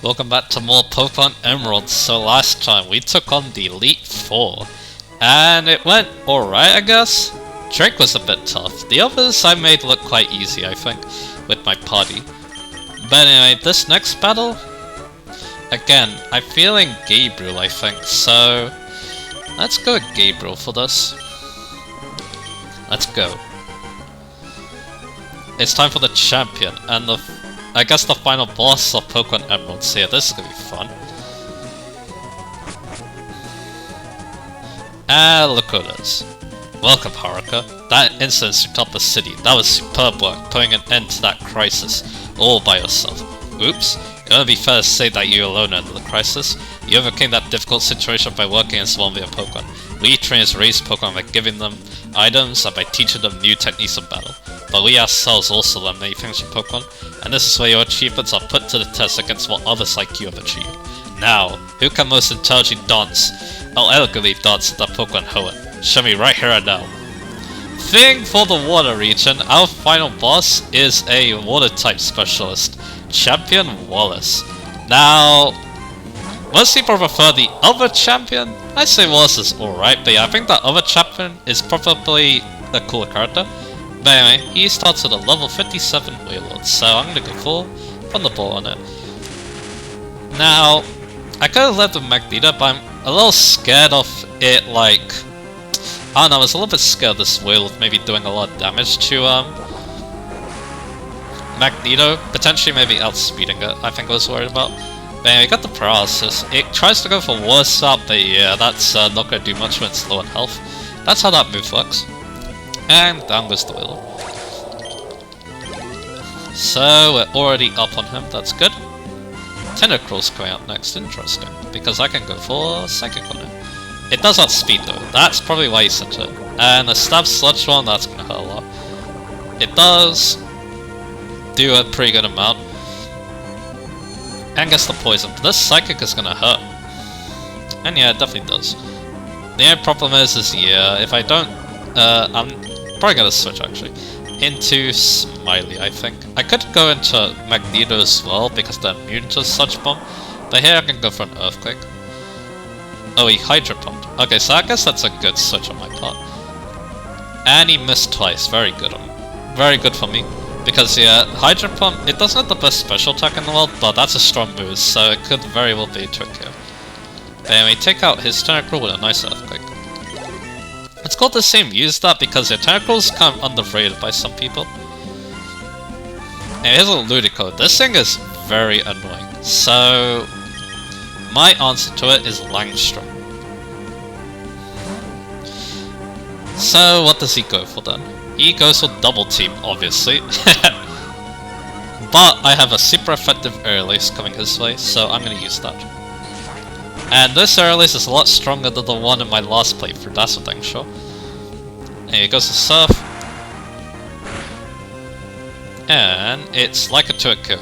Welcome back to more Pokemon Emerald. So last time we took on the Elite Four, and it went alright, I guess. Drake was a bit tough. The others I made look quite easy, I think, with my party. But anyway, this next battle, again, I'm feeling Gabriel, I think, so let's go with Gabriel for this. Let's go. It's time for the champion, and I guess the final boss of Pokemon Emerald. So yeah, this is gonna be fun. Ah, look who it is. Welcome, Haruka. That incident shook up the city. That was superb work, putting an end to that crisis all by yourself. Oops. It wouldn't be fair to say that you alone ended the crisis. You overcame that difficult situation by working as one of your Pokemon. We trainers raised Pokemon by giving them items and by teaching them new techniques of battle. But we ourselves also learn many things from Pokemon, and this is where your achievements are put to the test against what others like you have achieved. Now, who can most intelligently dance? I'll elegantly dance with that Pokemon Hoenn. Show me right here and now. Thing for the water region, our final boss is a water type specialist, Champion Wallace. Now, most people prefer the other champion. I say Wallace is alright, but yeah, I think that other champion is probably a cooler character. But anyway, he starts with a level 57 Wailord, so I'm gonna go full Thunderbolt on it. Now, I could have led with Magneto, but I'm a little scared of it, like, I don't know, I was a little bit scared of this Wailord maybe doing a lot of damage to Magneto, potentially maybe outspeeding it, I think I was worried about. But anyway, got the paralysis. It tries to go for Water Sap, but yeah, that's not gonna do much when it's low in health. That's how that move works. And down goes the Wailord. So we're already up on him, that's good. Tentacruel's coming out next, interesting, because I can go for Psychic on him. It does outspeed though, that's probably why he sent it. And a Stab Sludge one, that's gonna hurt a lot. It does do a pretty good amount. And gets the poison, but this Psychic is gonna hurt. And yeah, it definitely does. The only problem is yeah, if I don't, I'm probably gonna switch actually into Smiley, I think. I could go into Magneto as well because they're immune to such bomb, but here I can go for an Earthquake. Oh, he Hydro Pumped. Okay, so I guess that's a good switch on my part. And he missed twice. Very good very good for me. Because yeah, Hydro Pump, it doesn't have the best special attack in the world, but that's a strong move, so it could very well be a trick here. But anyway, take out his Tentacruel with a nice Earthquake. It's called the same use that because your Tentacruel is kind of underrated by some people. And here's a Ludicolo. This thing is very annoying. So my answer to it is Langstrom. So what does he go for then? He goes for Double Team, obviously. But I have a super effective Aerialist coming his way, so I'm gonna use that. And this Aerialist is a lot stronger than the one in my last playthrough, that's a dang sure. And he goes to Surf. And it's like a Turco.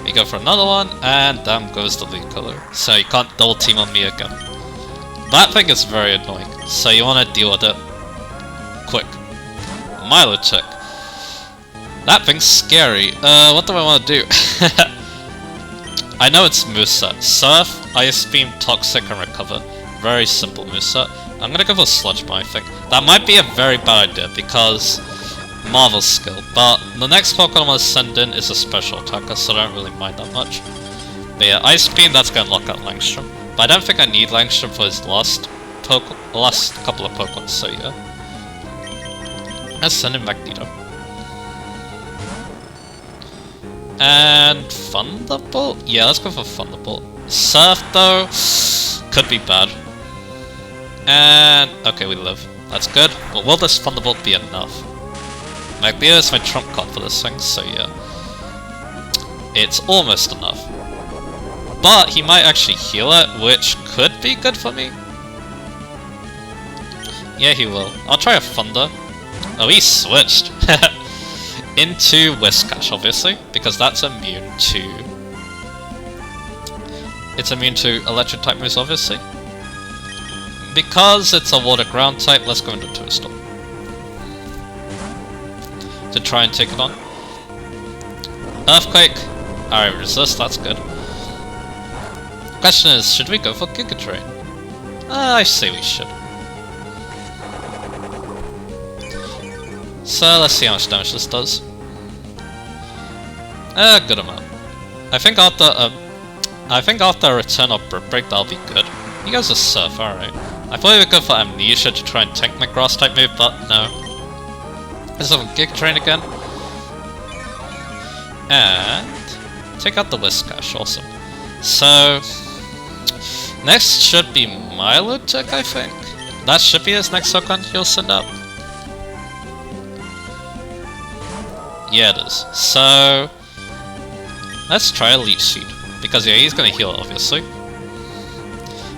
We go for another one, and down goes the Ludicolo. So you can't double team on me again. That thing is very annoying, so you want to deal with it quick. Milotek. That thing's scary. What do I want to do? I know it's moveset. Surf, Ice Beam, Toxic, and Recover. Very simple moveset. I'm gonna go for Sludge Bomb, I think. That might be a very bad idea because Marvel skill, but the next Pokemon I want to send in is a special attacker, so I don't really mind that much. But yeah, Ice Beam, that's gonna lock out Langstrom. But I don't think I need Langstrom for his last couple of Pokemon, so yeah. Let's send in Magneto. And Thunderbolt? Yeah, let's go for Thunderbolt. Surf though, could be bad. And okay, we live. That's good. But will this Thunderbolt be enough? Magneto is my trump card for this thing, so yeah. It's almost enough. But he might actually heal it, which could be good for me. Yeah, he will. I'll try a Thunder. Oh, he switched. Into Whiscash, obviously, because that's immune to... It's immune to electric type moves, obviously. Because it's a water ground type, let's go into Toadstool. To try and take it on. Earthquake, Alright, resist, that's good. Question is, should we go for Giga Drain? I say we should. So let's see how much damage this does. A good amount. I think after a return of Brick Break that'll be good. He goes to Surf, alright. I thought he would go for Amnesia to try and tank my grass type move, but no. Let's have a Giga Drain again. And take out the Whiscash, awesome. So next should be Milotek, I think. That should be his next Pokemon he'll send up. Yeah, it is. So let's try a Leech Seed. Because yeah, he's gonna heal obviously.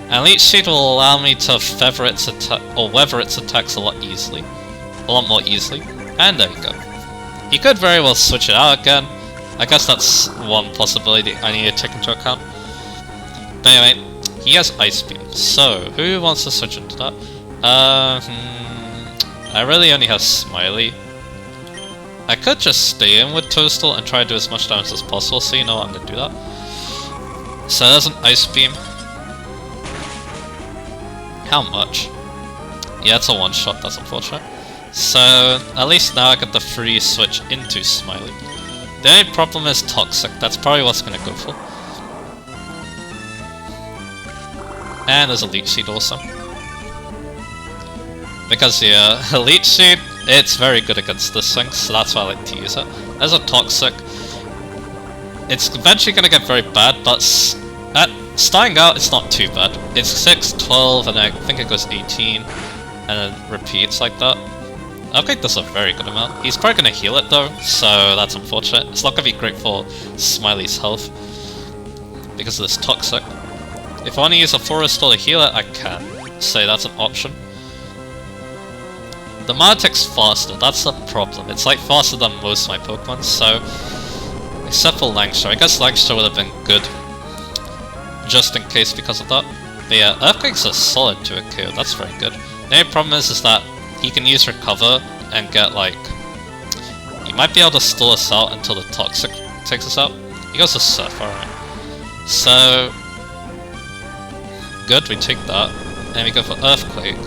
And Leech Seed will allow me to feather its attack or weather its attacks a lot more easily. And there we go. He could very well switch it out again. I guess that's one possibility I need to take into account. But anyway, he has Ice Beam. So who wants to switch into that? I really only have Smiley. I could just stay in with Toadstool and try to do as much damage as possible, so you know what, I'm gonna do that. So there's an Ice Beam. How much? Yeah, it's a one-shot, that's unfortunate. So at least now I get the free switch into Smiley. The only problem is Toxic, that's probably what's gonna go for. And there's a Leech Seed also. Because yeah, a Leech Seed, it's very good against this thing, so that's why I like to use it. There's a Toxic. It's eventually gonna get very bad, but starting out it's not too bad. It's 6, 12, and I think it goes 18, and then repeats like that. I think that's a very good amount. He's probably gonna heal it though, so that's unfortunate. It's not gonna be great for Smiley's health because of this Toxic. If I want to use a Forest to heal it, I can. So that's an option. The Milotek's faster, that's the problem. It's like faster than most of my Pokemon, so except for Langster. I guess Langster would have been good just in case because of that. But yeah, Earthquake's a solid to a KO, that's very good. The only problem is that he can use Recover and get like... He might be able to stall us out until the Toxic takes us out. He goes to Surf, alright. So... Good, we take that. And we go for Earthquake.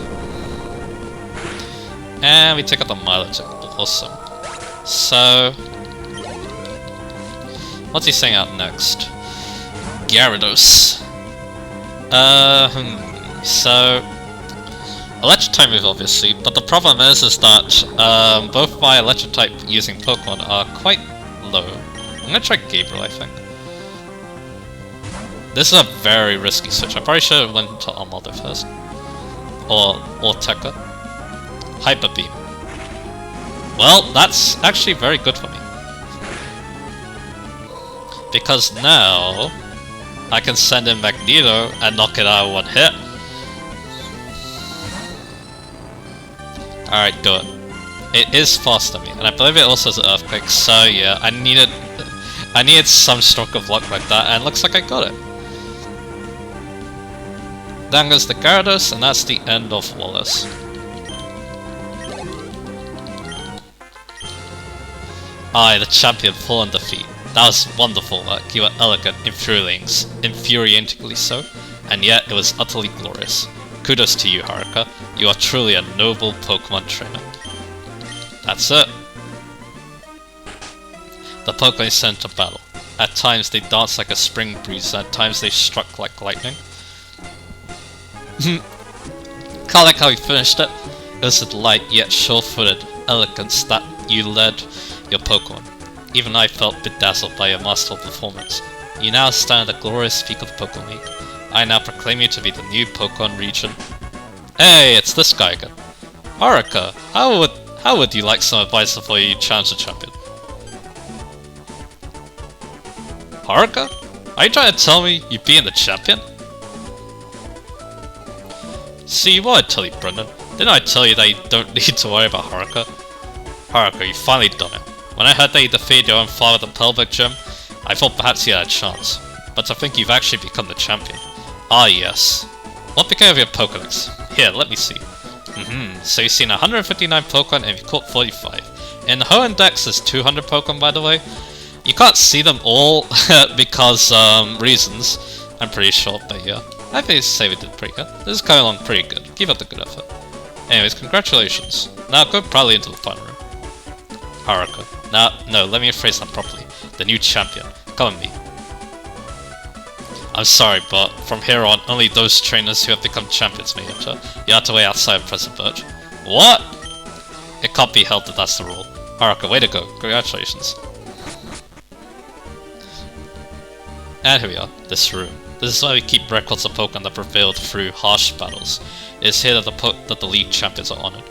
And we take out the Milotek, awesome. So... What's he saying out next? Gyarados. So... Electric type move obviously, but the problem is that both my electric type using Pokemon are quite low. I'm gonna try Gabriel, I think. This is a very risky switch. I probably should have went to Armaldo first. Or Tekka. Hyper Beam. Well, that's actually very good for me. Because now I can send in Magneto and knock it out in one hit. Alright, do it. It is faster than me, and I believe it also has an Earthquake, so yeah, I needed some stroke of luck like that, and looks like I got it. Then goes the Gyarados, and that's the end of Wallace. Aye, the champion full in defeat. That was wonderful work, you were elegant, infuriatingly so, and yet it was utterly glorious. Kudos to you, Haruka. You are truly a noble Pokemon trainer. That's it. The Pokemon is sent to battle. At times they danced like a spring breeze, and at times they struck like lightning. Kinda like how we finished it. It was a light yet sure-footed elegance that you led your Pokemon. Even I felt bedazzled by your masterful performance. You now stand at the glorious peak of the Pokemon League. I now proclaim you to be the new Pokemon region. Hey, it's this guy again. Haruka, how would you like some advice before you challenge the champion? Haruka? Are you trying to tell me you're being the champion? See, what I tell you, Brendan? Didn't I tell you that you don't need to worry about Haruka? Haruka, you finally done it. When I heard that you defeated your own father at the Pelvic Gym, I thought perhaps you had a chance. But to think you've actually become the champion. Ah yes. What became of your Pokédex? Here, let me see. So you've seen 159 Pokemon and you've caught 45. In the Hoenn Dex there's 200 Pokemon, by the way. You can't see them all because reasons, I'm pretty sure, but yeah. I think say we did pretty good. This is going along pretty good. Keep up the good effort. Anyways, congratulations. Now go proudly into the final room. Haruka. No, let me phrase that properly. The new champion. Come with me. I'm sorry, but from here on, only those trainers who have become champions may enter. You have to wait outside of President Birch. What? It can't be held that that's the rule. Haruka, way to go. Congratulations. And here we are, this room. This is why we keep records of Pokemon that prevailed through harsh battles. It is here that the League champions are honored.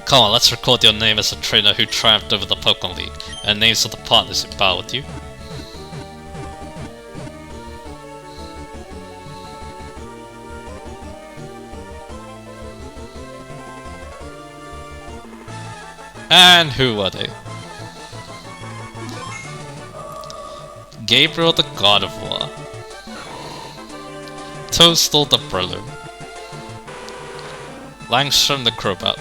Come on, let's record your name as a trainer who triumphed over the Pokemon League, and names of the partners who battle with you. And who were they? Gabriel the God of War, Toadstool the Breloom, Langstrom the Crobat,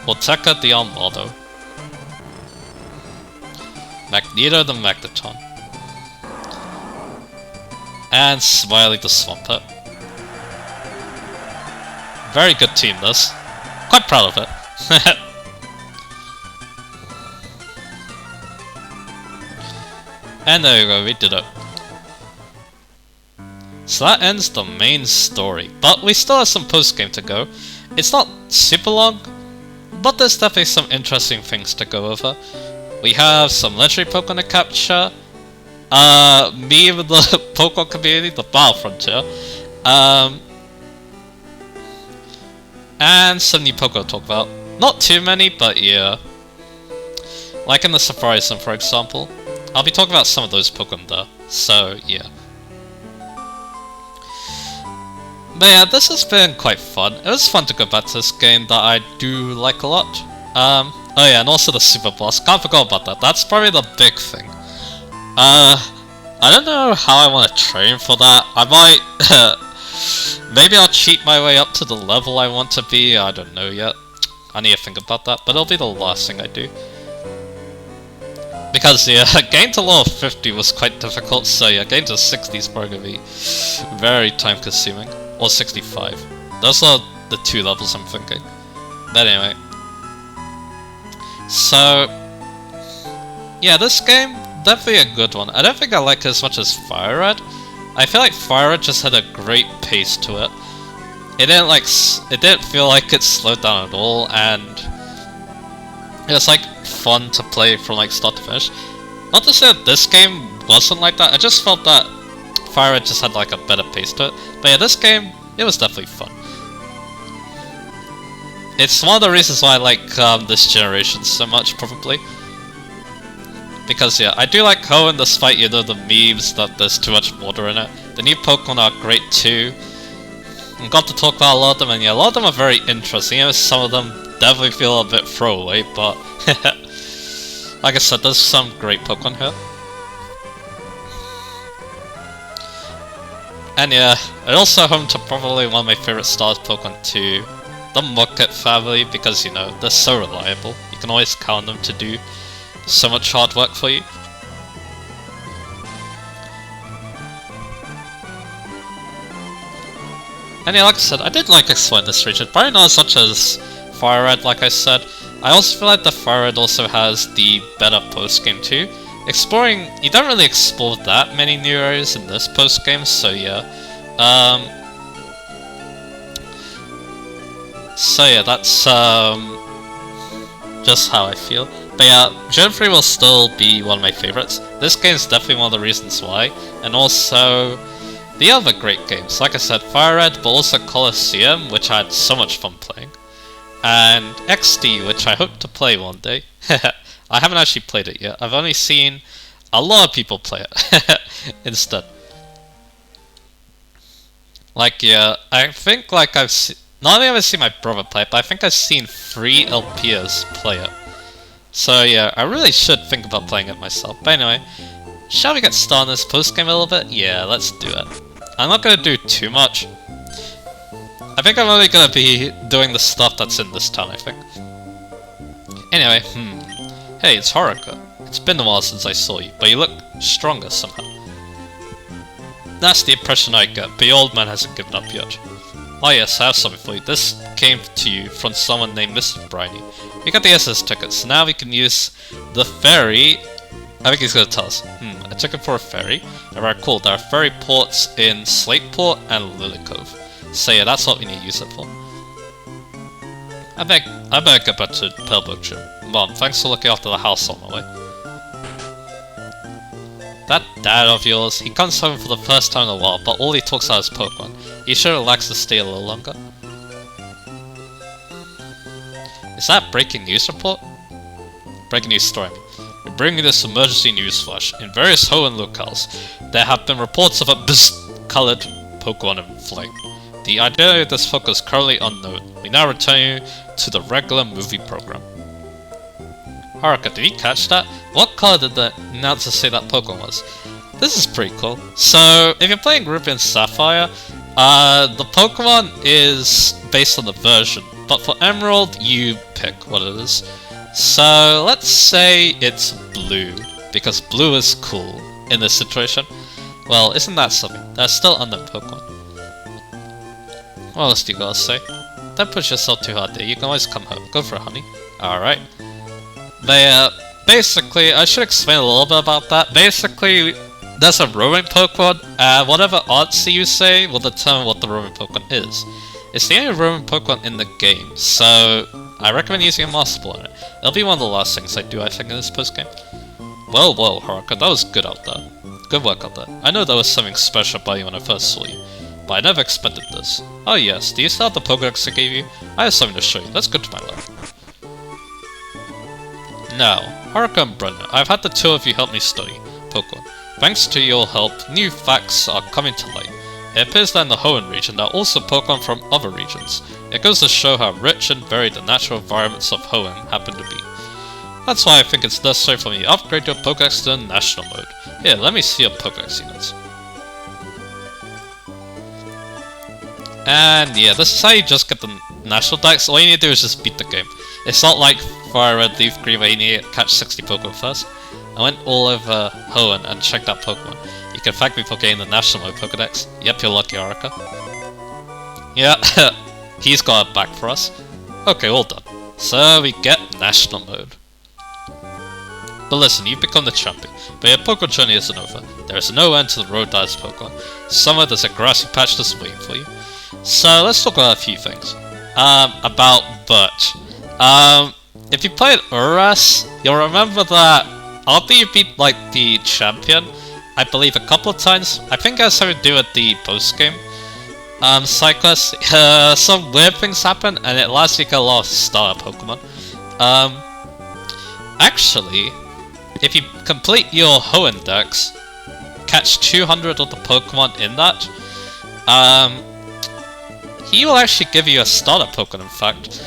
Oteka the Almado, Magneto the Magneton, and Smiley the Swampert. Very good team this. Quite proud of it. And there you go, we did it. So that ends the main story, but we still have some post-game to go. It's not super long, but there's definitely some interesting things to go over. We have some legendary Pokemon to capture, me with the Pokemon community, the Battle Frontier, and some new Pokemon to talk about. Not too many, but yeah. Like in the Safari Zone, for example. I'll be talking about some of those Pokemon there, so yeah. But yeah, this has been quite fun. It was fun to go back to this game that I do like a lot. Oh yeah, and also the Super Boss. Can't forget about that. That's probably the big thing. I don't know how I want to train for that. I might... maybe I'll cheat my way up to the level I want to be. I don't know yet. I need to think about that, but it'll be the last thing I do. Because yeah, getting to level 50 was quite difficult, so yeah, getting to 60 is probably going to be very time consuming. Or 65. Those are the two levels I'm thinking. But anyway. So, yeah, this game, definitely a good one. I don't think I like it as much as Fire Red. I feel like Fire Red just had a great pace to it. It didn't feel like it slowed down at all, and it was like fun to play from like start to finish. Not to say that this game wasn't like that, I just felt that Fire Red just had like a better pace to it. But yeah, this game, it was definitely fun. It's one of the reasons why I like this generation so much, probably. Because yeah, I do like Hoenn despite, you know, the memes that there's too much water in it. The new Pokemon are great too. I got to talk about a lot of them, and yeah, a lot of them are very interesting. You know, some of them definitely feel a bit throwaway, but like I said, there's some great Pokemon here. And yeah, and also home to probably one of my favorite Stars Pokemon too, the Mudkip family, because you know, they're so reliable. You can always count on them to do so much hard work for you. And yeah, like I said, I did like exploring this region, probably not as much as Fire Red, like I said. I also feel like the Fire Red also has the better post-game too. Exploring, you don't really explore that many new areas in this post-game, so yeah. So yeah, that's just how I feel. But yeah, Gen 3 will still be one of my favorites. This game is definitely one of the reasons why, and also the other great games. Like I said, Fire Red, but also Colosseum, which I had so much fun playing. And XD, which I hope to play one day. I haven't actually played it yet. I've only seen a lot of people play it instead. Like, yeah, I think like I've seen... Not only have I seen my brother play it, but I think I've seen 3 LPers play it. So yeah, I really should think about playing it myself. But anyway, shall we get started on this post-game a little bit? Yeah, let's do it. I'm not going to do too much. I think I'm only going to be doing the stuff that's in this town, I think. Anyway, Hey, it's Haruka. It's been a while since I saw you, but you look stronger somehow. That's the impression I get, but the old man hasn't given up yet. Oh yes, I have something for you. This came to you from someone named Mr. Briny. We got the SS tickets, so now we can use the ferry. I think he's gonna tell us. A ticket for a ferry. Alright, cool. There are ferry ports in Slateport and Lily Cove. So yeah, that's what we need to use it for. I better get back to Pebble Gym. Mom, thanks for looking after the house on my way. That dad of yours, he comes home for the first time in a while, but all he talks about is Pokemon. You should relax to stay a little longer. Is that breaking news report? Breaking news story. We're bringing this emergency news flash. In various Hoenn locales, there have been reports of a colored Pokemon in flame. The identity of this Pokemon is currently unknown. We now return you to the regular movie program. Haruka, did you catch that? What color did the announcer say that Pokemon was? This is pretty cool. So, if you're playing Ruby and Sapphire, the Pokemon is based on the version, but for Emerald, you pick what it is. So, let's say it's blue, because blue is cool in this situation. Well, isn't that something? There's still unknown Pokemon. What else do you gotta say? Don't push yourself too hard there, you can always come home. Go for it, honey. Alright. Basically, I should explain a little bit about that. Basically, there's a roaming Pokemon, and whatever answer you say will determine what the roaming Pokemon is. It's the only roaming Pokemon in the game, so I recommend using a Master Ball in it. It'll be one of the last things I do, I think, in this post-game. Well, Haruka, that was good out there. Good work out there. I know there was something special about you when I first saw you, but I never expected this. Oh yes, do you still have the Pokédex I gave you? I have something to show you. Let's go to my lab. Now, Haruka and Brendan, I've had the two of you help me study Pokemon. Thanks to your help, new facts are coming to light. It appears that in the Hoenn region there are also Pokemon from other regions. It goes to show how rich and varied the natural environments of Hoenn happen to be. That's why I think it's necessary for me to upgrade your Pokédex to the National Mode. Here, let me see your Pokédex units. And yeah, this is how you just get the National Dex. All you need to do is just beat the game. It's not like Fire Red, Leaf Green where you need to catch 60 Pokemon first. I went all over Hoenn and checked out Pokemon. You can thank me for getting the National Mode Pokédex. Yep, you're lucky, Haruka. Yeah, he's got it back for us. Okay, all done. So we get National Mode. But listen, you've become the champion, but your Pokemon journey isn't over. There is no end to the road that is Pokemon. Somewhere there's a grassy patch that's waiting for you. So let's talk about a few things. About Birch. If you played Uras, you'll remember that after you beat, like, the champion, I believe a couple of times, I think it has something to do with the post-game, side quest, some weird things happen, and it allows you to get a lot of starter Pokemon. Actually, if you complete your Hoenn Dex, catch 200 of the Pokemon in that, he will actually give you a starter Pokemon, in fact.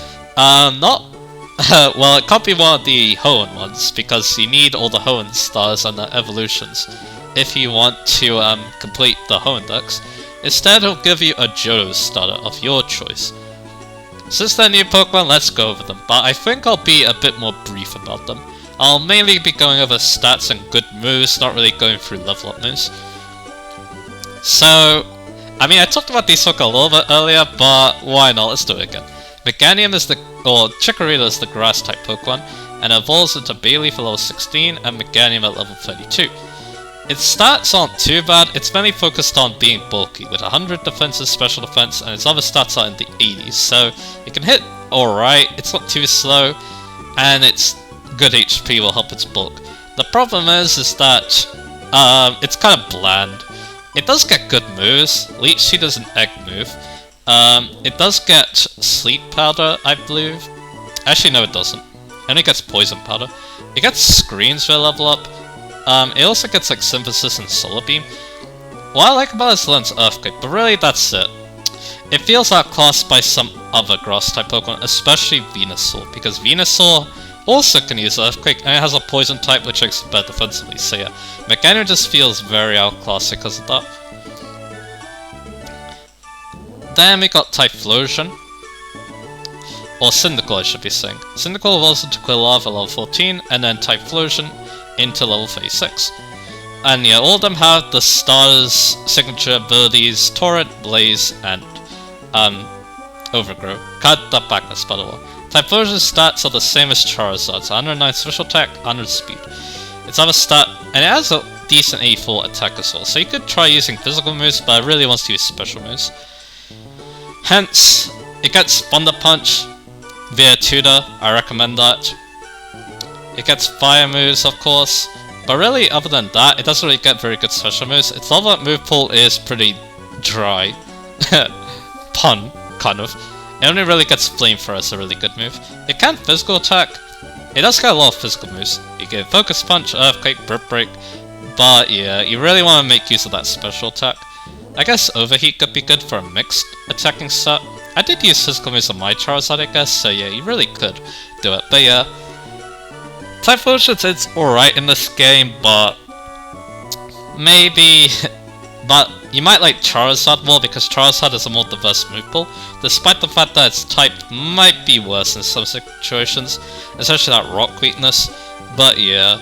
Well, it can't be one of the Hoenn ones, because you need all the Hoenn stars and the evolutions if you want to complete the Hoenn Dex. Instead, he'll give you a Johto starter of your choice. Since they're new Pokemon, let's go over them, but I think I'll be a bit more brief about them. I'll mainly be going over stats and good moves, not really going through level up moves. So, I mean, I talked about these Pokemon a little bit earlier, but why not? Let's do it again. Meganium is Chikorita is the Grass-type Pokemon, and evolves into Bayleaf at level 16 and Meganium at level 32. Its stats aren't too bad, it's mainly focused on being bulky, with 100 defense and special defense, and its other stats are in the 80s, so it can hit alright, it's not too slow, and its good HP will help its bulk. The problem is that it's kind of bland. It does get good moves. Leech Seed is an egg move. It does get Sleep Powder, I believe. Actually, no, it doesn't. It only gets Poison Powder. It gets Screens for a level up. It also gets like Synthesis and Solar Beam. What I like about it is it learns Earthquake, but really that's it. It feels outclassed by some other Grass-type Pokemon, especially Venusaur, because Venusaur also can use Earthquake, and it has a Poison type which makes it better defensively, so yeah. Meganium just feels very outclassed because of that. Then we got Typhlosion. or Cyndaquil I should be saying. Cyndaquil evolves into Quilava at level 14, and then Typhlosion into level 36. And yeah, all of them have the starter's signature abilities, Torrent, Blaze, and Overgrow. Cut that backness by the way. Typhlosion's stats are the same as Charizard's, 109 special attack, 100 speed. Its other stat, and it has a decent 84 attack as well, so you could try using physical moves, but it really wants to use special moves. Hence, it gets Thunder Punch via Tutor, I recommend that. It gets fire moves, of course, but really, other than that, it doesn't really get very good special moves. Its level move pool is pretty dry. Pun, kind of. It only really gets Flamethrower as a really good move. It can physical attack. It does get a lot of physical moves. You get Focus Punch, Earthquake, Brick Break, but yeah, you really want to make use of that special attack. I guess Overheat could be good for a mixed attacking set. I did use physical moves on my Charizard, I guess, so yeah, you really could do it. But yeah, Typhlosion is alright in this game, but maybe... but you might like Charizard more because Charizard has a more diverse move pool, despite the fact that its type might be worse in some situations, especially that rock weakness. But yeah,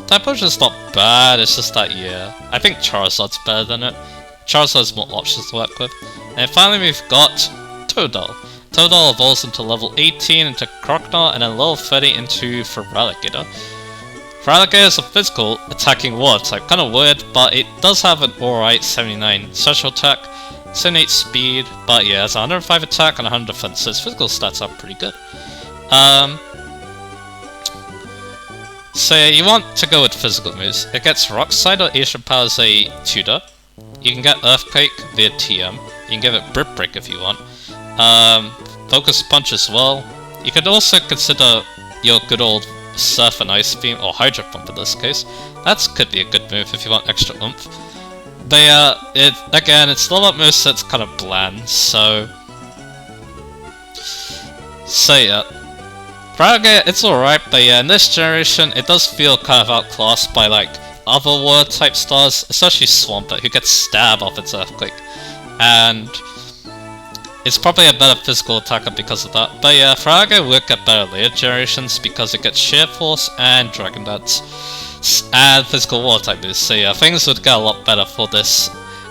Typhlosion's not bad, it's just that yeah, I think Charizard's better than it. Charizard has more options to work with. And finally we've got Totodile. Totodile evolves into level 18 into Crocodile and then level 30 into Feraligatr. Feraligatr is a physical attacking water type, kinda weird, but it does have an alright 79 special attack, 78 speed, but yeah, it's 105 attack and 100 defense, so its physical stats are pretty good. So yeah, you want to go with physical moves. It gets Rock Slide or Ancient Power as a tutor. You can get Earthquake via TM. You can give it Brick Break if you want. Focus Punch as well. You could also consider your good old Surf and Ice Beam, or Hydro Pump in this case. That could be a good move if you want extra oomph. But yeah, again, its level up move set's kind of bland, so yeah. Feraligatr, it's alright, but yeah, in this generation, it does feel kind of outclassed by like other water type stars, especially Swampert, who gets stabbed off its Earthquake. And it's probably a better physical attacker because of that. But yeah, Feraligatr would get better later generations because it gets Sheer Force and Dragon Dance and physical water type moves. So yeah, things would get a lot better for this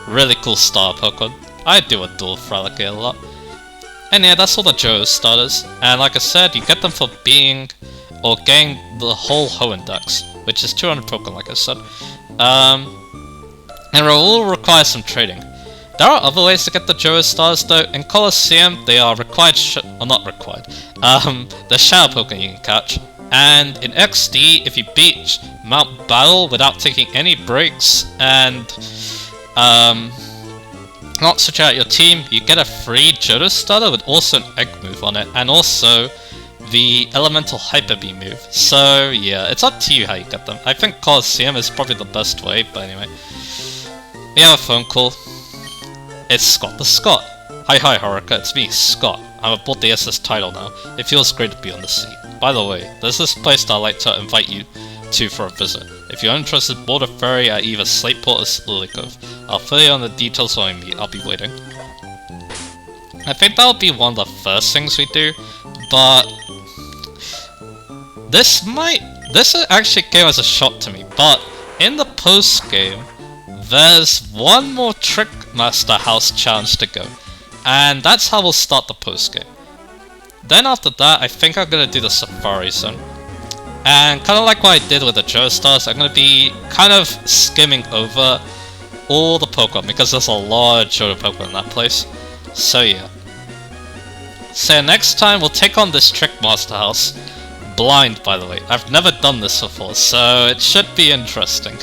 really cool star Pokemon. I do adore Feraligatr a lot. And yeah, that's all the Johto starters. And like I said, you get them for being or getting the whole Hoenn Dex, which is 200 Pokemon, like I said. And it will require some trading. There are other ways to get the Johto stars though. In Colosseum, they are required, or not required, the Shadow Pokemon you can catch. And in XD, if you beat Mount Battle without taking any breaks and not switch out your team, you get a free Johto starter with also an Egg move on it, and also the Elemental Hyper Beam move. So yeah, it's up to you how you get them. I think Colosseum is probably the best way, but anyway. We have a phone call. It's Scott the Scott. Hi Haruka, it's me, Scott. I'm aboard the SS Title now. It feels great to be on the sea. By the way, there's this place that I'd like to invite you to for a visit. If you're interested, board a ferry at either Slateport or Lily Cove. I'll fill you on the details when we meet. I'll be waiting. I think that'll be one of the first things we do, but this actually came as a shock to me, but in the post-game, there's one more Trickmaster House challenge to go, and that's how we'll start the post-game. Then after that, I think I'm gonna do the Safari Zone. And kind of like what I did with the Johto Stars, I'm gonna be kind of skimming over all the Pokemon, because there's a lot of Johto Pokemon in that place. So yeah. So next time we'll take on this Trickmaster House. Blind, by the way. I've never done this before, so it should be interesting.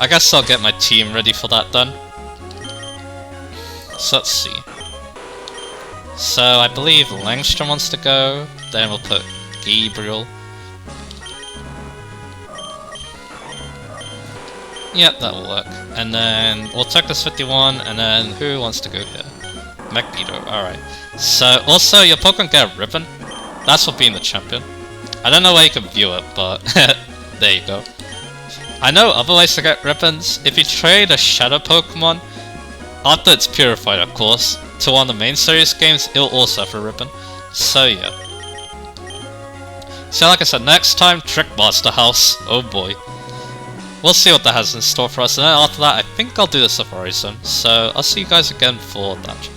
I guess I'll get my team ready for that then. So let's see. So I believe Langstrom wants to go, then we'll put Gabriel. Yep, that'll work. And then we'll take this 51, and then who wants to go here? Magneto, alright. So also your Pokemon get a ribbon. That's for being the champion. I don't know where you can view it, but there you go. I know other ways to get ribbons. If you trade a Shadow Pokemon, after it's purified of course, to one of the main series games, it'll also have a ribbon. So yeah. So like I said, next time, Trick Monster House. Oh boy. We'll see what that has in store for us, and then after that, I think I'll do the Safari Zone. So I'll see you guys again for that.